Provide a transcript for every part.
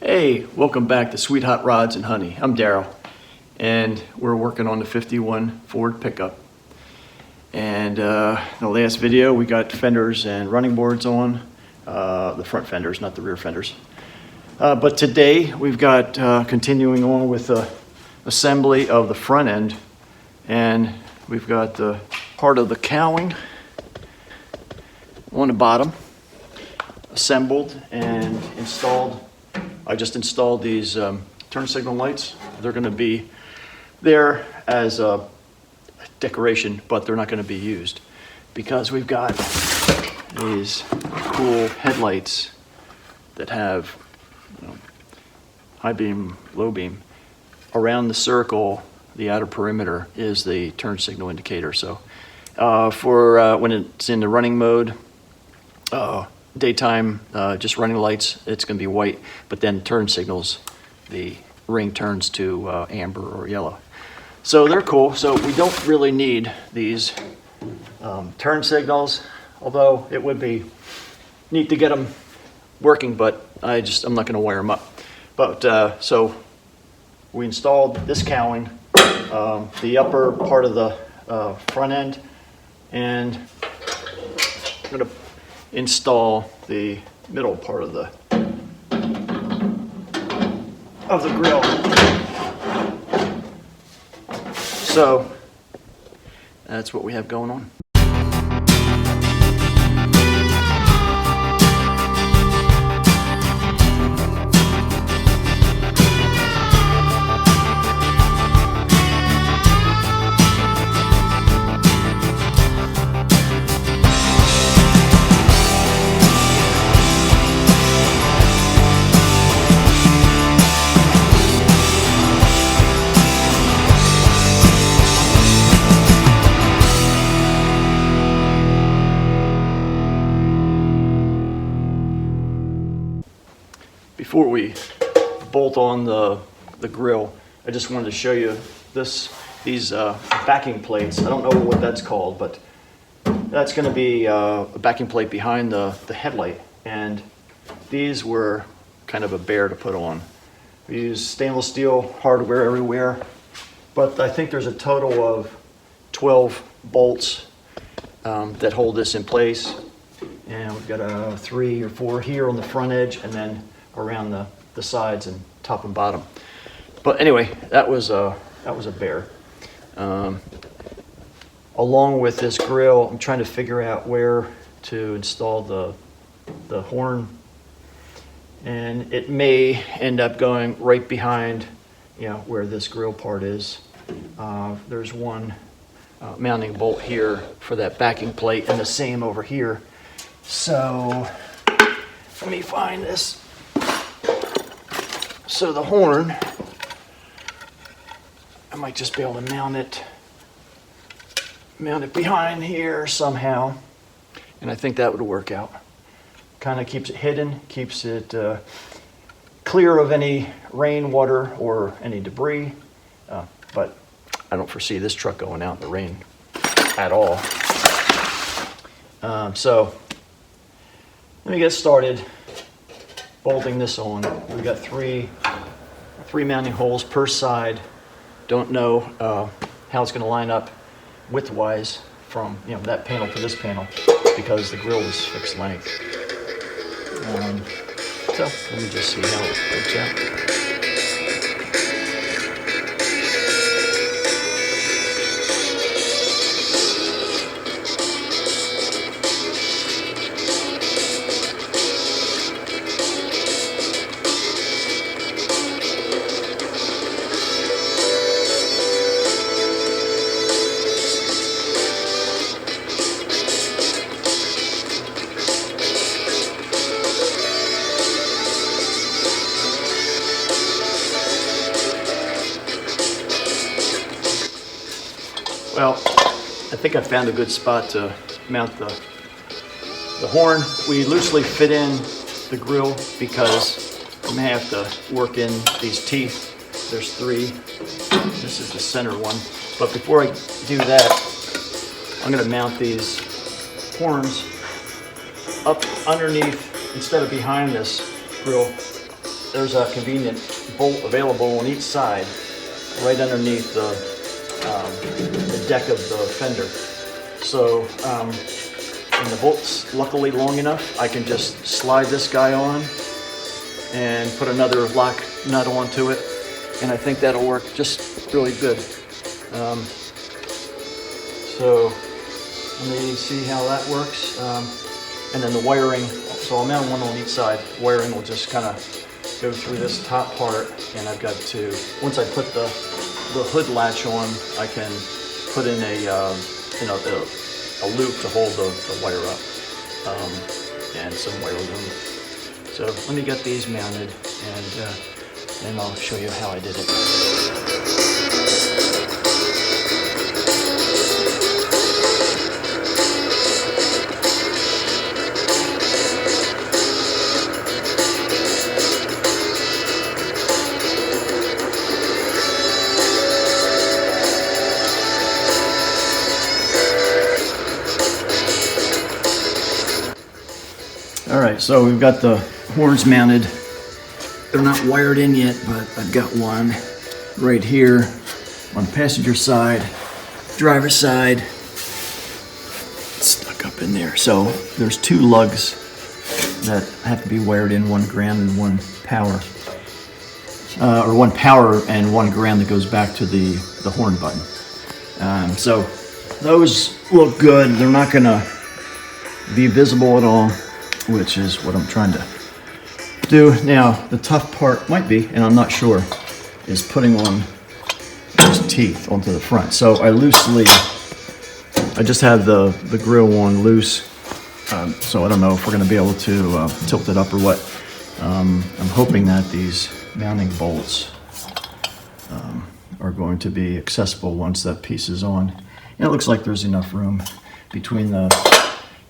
Hey, welcome back to Sweet Hot Rods and Honey. I'm Daryl, and we're working on the 51 Ford pickup. And in the last video, we got fenders and running boards on, the front fenders, not the rear fenders. But today, we've got continuing on with the assembly of the front end, and we've got the part of the cowling on the bottom, assembled and installed. I just installed these turn signal lights. They're going to be there as a decoration, but they're not going to be used because we've got these cool headlights that have high beam, low beam. Around the circle, the outer perimeter is the turn signal indicator. So for when it's in the running mode, daytime, just running lights, it's going to be white, but then turn signals, the ring turns to amber or yellow. So they're cool. So we don't really need these turn signals, although it would be neat to get them working, but I'm not going to wire them up. But so we installed this cowling, the upper part of the front end, and I'm going to install the middle part of the grill. So that's what we have going on. Before we bolt on the grill, I just wanted to show you these backing plates. I don't know what that's called, but that's going to be a backing plate behind the headlight. And these were kind of a bear to put on. We use stainless steel hardware everywhere, but I think there's a total of 12 bolts that hold this in place. And we've got 3 or 4 here on the front edge, and then around the sides and top and bottom. But anyway, that was a bear. Along with this grill, I'm trying to figure out where to install the horn, and it may end up going right behind, where this grill part is. There's one mounting bolt here for that backing plate, and the same over here. So let me find this. So the horn, I might just be able to mount it behind here somehow, and I think that would work out. Kind of keeps it hidden, keeps it clear of any rain, water, or any debris, but I don't foresee this truck going out in the rain at all. So let me get started bolting this on. We've got three mounting holes per side. Don't know how it's going to line up width-wise from that panel to this panel because the grill is fixed length. So let me just see how it works out. Well, I think I found a good spot to mount the horn. We loosely fit in the grill because I'm gonna have to work in these teeth. There's 3. This is the center one. But before I do that, I'm gonna mount these horns up underneath instead of behind this grill. there's a convenient bolt available on each side, right underneath the deck of the fender. So, and the bolt's luckily long enough, I can just slide this guy on and put another lock nut onto it, and I think that'll work just really good. So let me see how that works. And then the wiring, so I'll mount one on each side. Wiring will just kind of go through this top part, and I've got to, once I put the hood latch on, I can put in a loop to hold the wire up, and some wire loom. So let me get these mounted, and I'll show you how I did it. All right, so we've got the horns mounted. They're not wired in yet, but I've got one right here on the passenger side, driver's side. It's stuck up in there. So there's two lugs that have to be wired in, one ground and one power. Or one power and one ground that goes back to the horn button. So those look good. They're not gonna be visible at all, which is what I'm trying to do. Now, the tough part might be, and I'm not sure, is putting on those teeth onto the front. So I just have the grill on loose, so I don't know if we're gonna be able to tilt it up or what. I'm hoping that these mounting bolts are going to be accessible once that piece is on. And it looks like there's enough room between the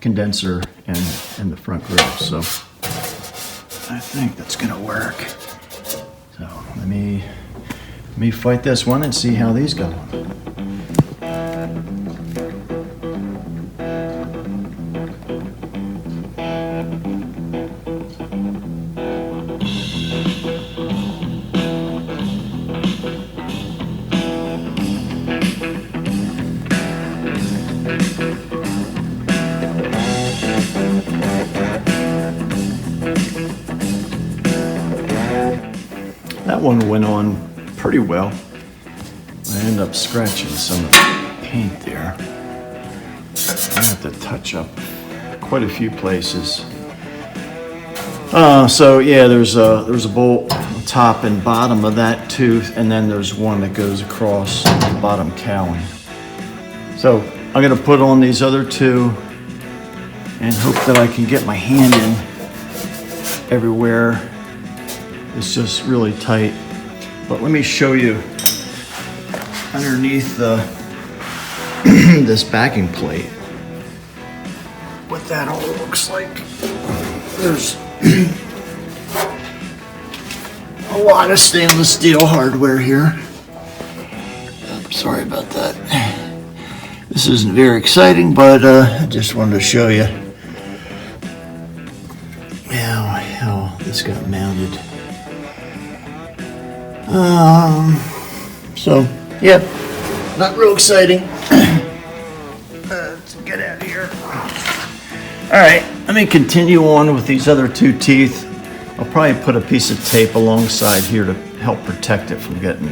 condenser and the front grill, so I think that's gonna work. So let me fight this one and see how these go. That one went on pretty well. I ended up scratching some paint there. I have to touch up quite a few places. So yeah, there's a bolt on top and bottom of that tooth, and then there's one that goes across the bottom cowling. So I'm gonna put on these other two and hope that I can get my hand in everywhere. It's just really tight. But let me show you underneath this backing plate what that all looks like. There's a lot of stainless steel hardware here. Sorry about that. This isn't very exciting, but I just wanted to show you how this got mounted. So yeah, not real exciting. Let's get out of here. All right, let me continue on with these other two teeth. I'll probably put a piece of tape alongside here to help protect it from getting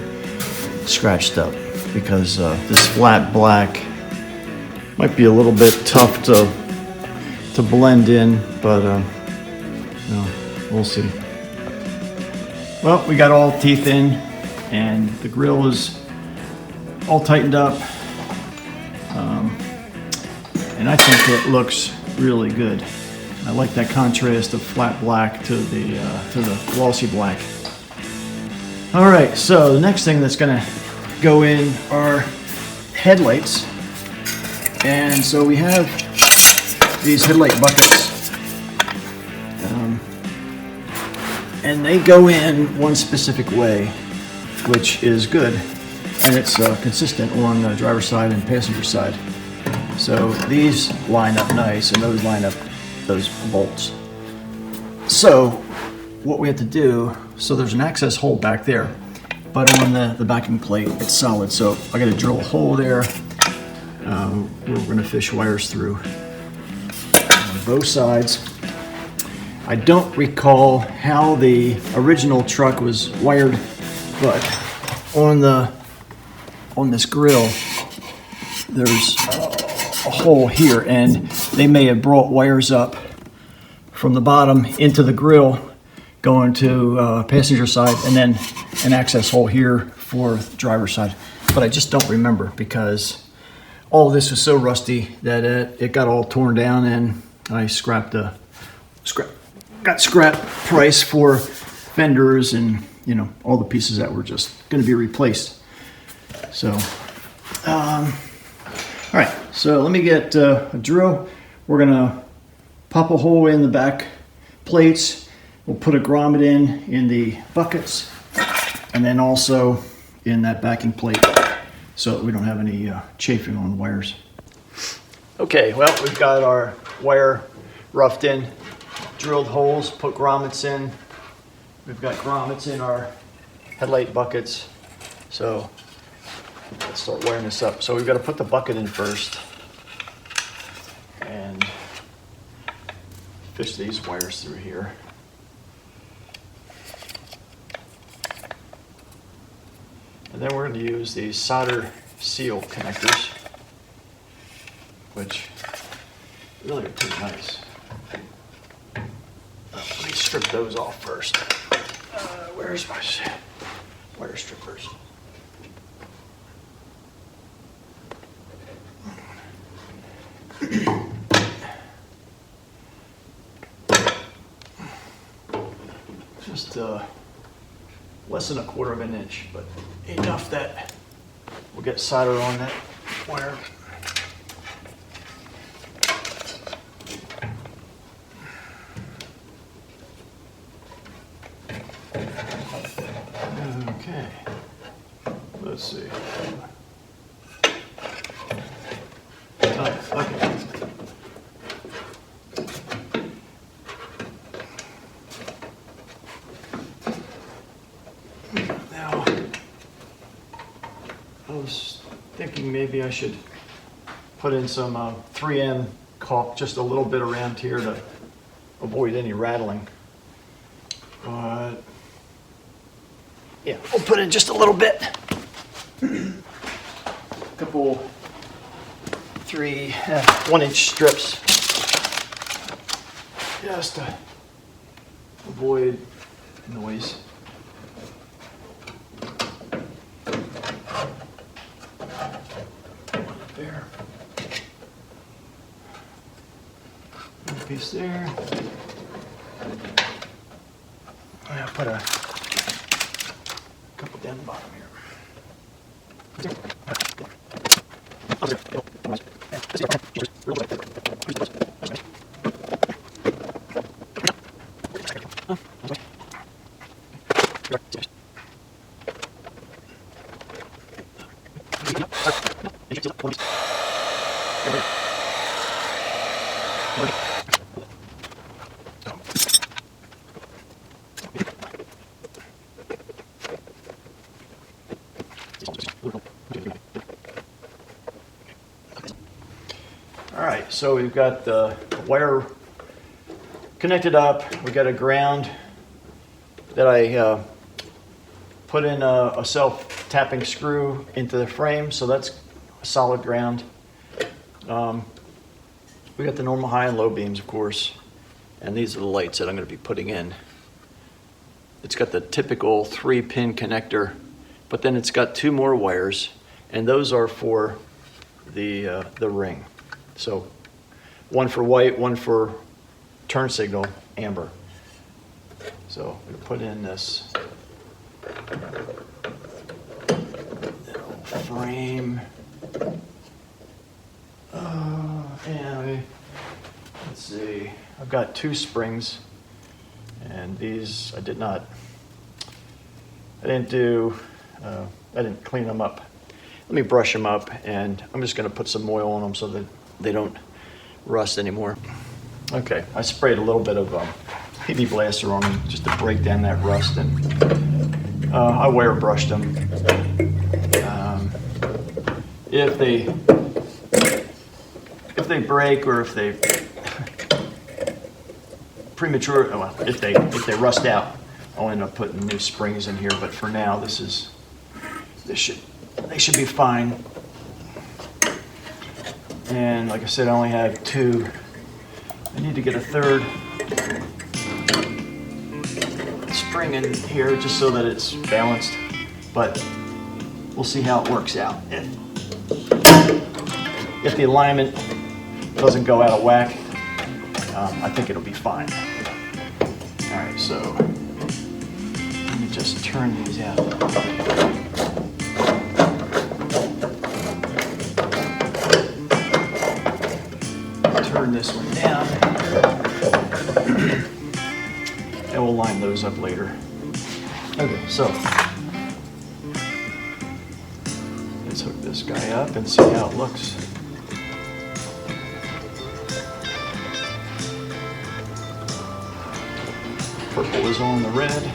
scratched up, because this flat black might be a little bit tough to blend in, but we'll see. Well, we got all teeth in, and the grill is all tightened up, and I think it looks really good. I like that contrast of flat black to the glossy black. All right, so the next thing that's gonna go in are headlights, and so we have these headlight buckets. And they go in one specific way, which is good, and it's consistent on the driver's side and passenger side. So these line up nice, and those line up those bolts. So what we have to do, so there's an access hole back there, but on the backing plate, it's solid. So I got to drill a hole there. We're going to fish wires through on both sides. I don't recall how the original truck was wired, but on this grill, there's a hole here, and they may have brought wires up from the bottom into the grill, going to passenger side, and then an access hole here for driver's side. But I just don't remember because all this was so rusty that it got all torn down, and I got scrap price for fenders and all the pieces that were just going to be replaced. So, all right. So let me get a drill. We're gonna pop a hole in the back plates. We'll put a grommet in the buckets, and then also in that backing plate, so that we don't have any chafing on wires. Okay, well, we've got our wire roughed in, drilled holes, put grommets in. We've got grommets in our headlight buckets. So let's start wiring this up. So we've got to put the bucket in first and fish these wires through here. And then we're going to use these solder seal connectors, which really are pretty nice. Let me strip those off first. Where's my wire strippers? Just less than 1/4 of an inch, but enough that we'll get solder on that wire. Okay, let's see. Oh, okay. Now, I was thinking maybe I should put in some 3M caulk just a little bit around here to avoid any rattling. But yeah, we'll put in just a little bit. Couple 1-inch strips, just to avoid noise. There. One piece there. I'll put a couple down the bottom here. All right, so we've got the wire connected up. We've got a ground that I put in a self-tapping screw into the frame, so that's a solid ground. We got the normal high and low beams, of course, and these are the lights that I'm going to be putting in. It's got the typical 3-pin connector, but then it's got 2 more wires, and those are for the ring. So one for white, one for turn signal, amber. So we put in this frame. And let's see, I've got 2 springs, and these I didn't clean them up. Let me brush them up, and I'm just going to put some oil on them so that they don't rust anymore. Okay, I sprayed a little bit of PB blaster on them just to break down that rust, and I wire brushed them. If they break, or if they if they rust out, I'll end up putting new springs in here. But for now, they should be fine. And like I said, I only have 2. I need to get a 3rd spring in here just so that it's balanced. But we'll see how it works out. If the alignment doesn't go out of whack, I think it'll be fine. All right, so let me just turn these out. Turn this one down, and we'll line those up later. Okay, so let's hook this guy up and see how it looks. Purple is on the red.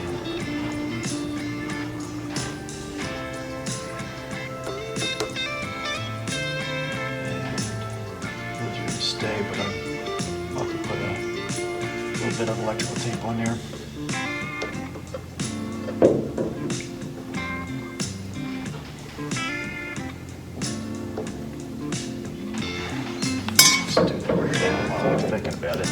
Stay, but I'll have to put a little bit of electrical tape on there. Let's do that right now while I'm thinking about it.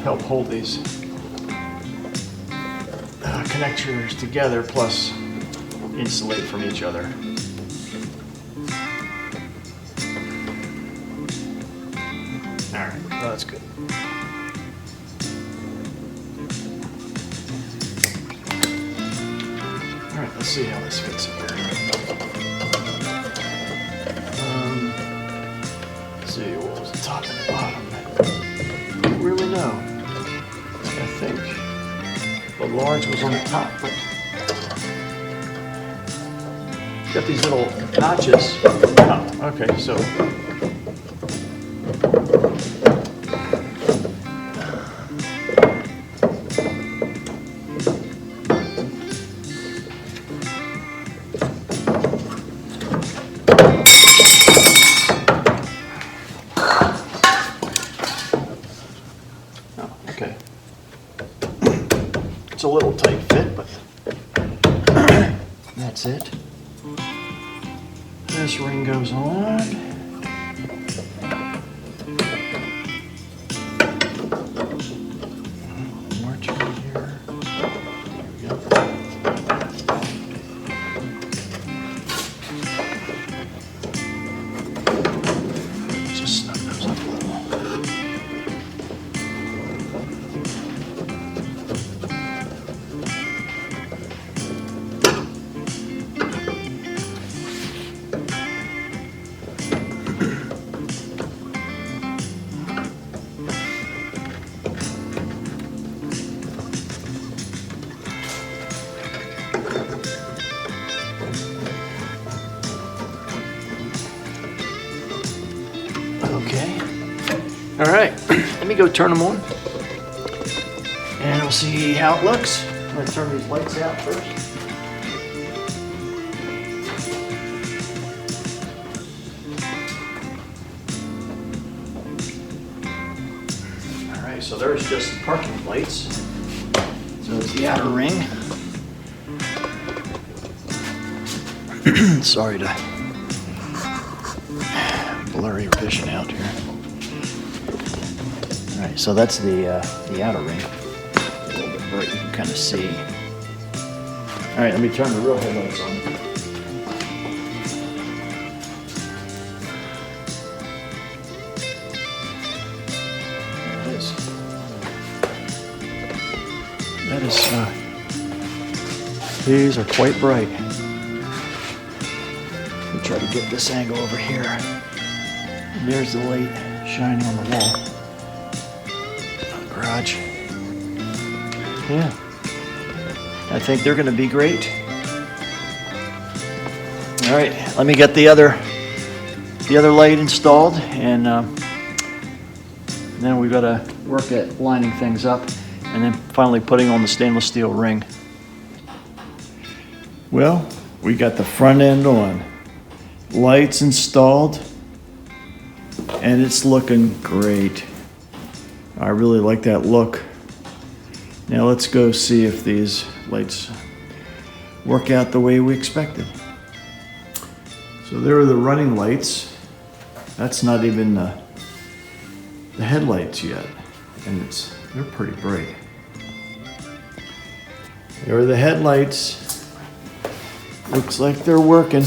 Help hold these connectors together, plus insulate from each other. All right, well, that's good. All right, let's see how this fits in here. Let's see, what was the top and the bottom? I don't really know. I think the large was on the top, but got these little notches. Oh, okay, so okay. It's a little tight fit, but that's it. This ring goes on. More to here. There we go. Just snug those up a little. Okay. All right. Let me go turn them on, and we'll see how it looks. I'm gonna turn these lights out first. All right. So there's just parking lights. So it's the outer ring. Sorry to blur your vision out here. All right, so that's the outer ring. A little bit bright, you can kind of see. All right, let me turn the real headlights on. There it is. That is, these are quite bright. Let me try to get this angle over here. And there's the light shining on the wall. Garage. Yeah, I think they're going to be great. All right, let me get the other light installed, and then we've got to work at lining things up, and then finally putting on the stainless steel ring. Well, we got the front end on, lights installed, and it's looking great. I really like that look. Now let's go see if these lights work out the way we expected. So there are the running lights. That's not even the headlights yet, and they're pretty bright. There are the headlights. Looks like they're working.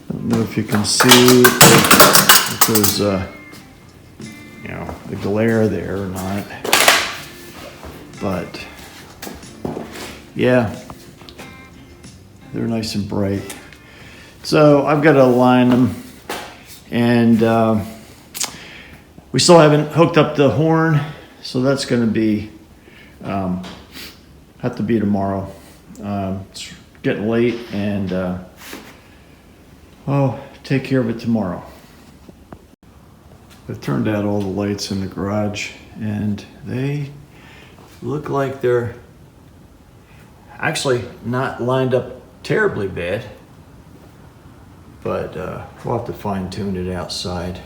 Don't know if you can see if there's the glare there or not, but yeah, they're nice and bright. So I've got to align them, and we still haven't hooked up the horn, so that's going to be have to be tomorrow. It's getting late, and I'll take care of it tomorrow. I've turned out all the lights in the garage, and they look like they're actually not lined up terribly bad, but we'll have to fine tune it outside.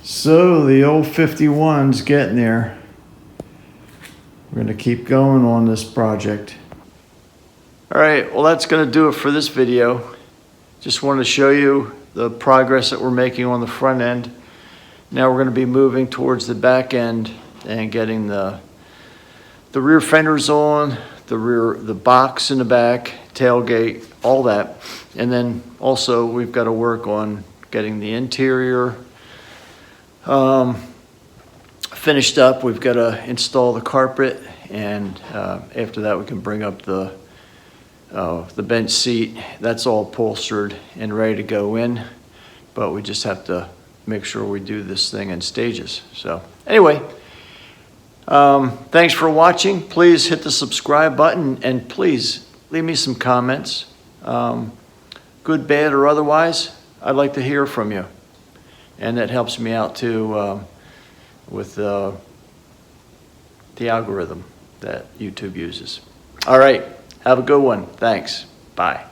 So the old 51's getting there. We're gonna keep going on this project. All right, well, that's gonna do it for this video. Just wanted to show you the progress that we're making on the front end. Now we're going to be moving towards the back end and getting the rear fenders on, the box in the back, tailgate, all that. And then also we've got to work on getting the interior finished up. We've got to install the carpet, and after that we can bring up the bench seat. That's all upholstered and ready to go in, but we just have to make sure we do this thing in stages. So anyway, thanks for watching. Please hit the subscribe button, and please leave me some comments, good, bad, or otherwise. I'd like to hear from you, and that helps me out too with the algorithm that YouTube uses. All right. Have a good one. Thanks. Bye.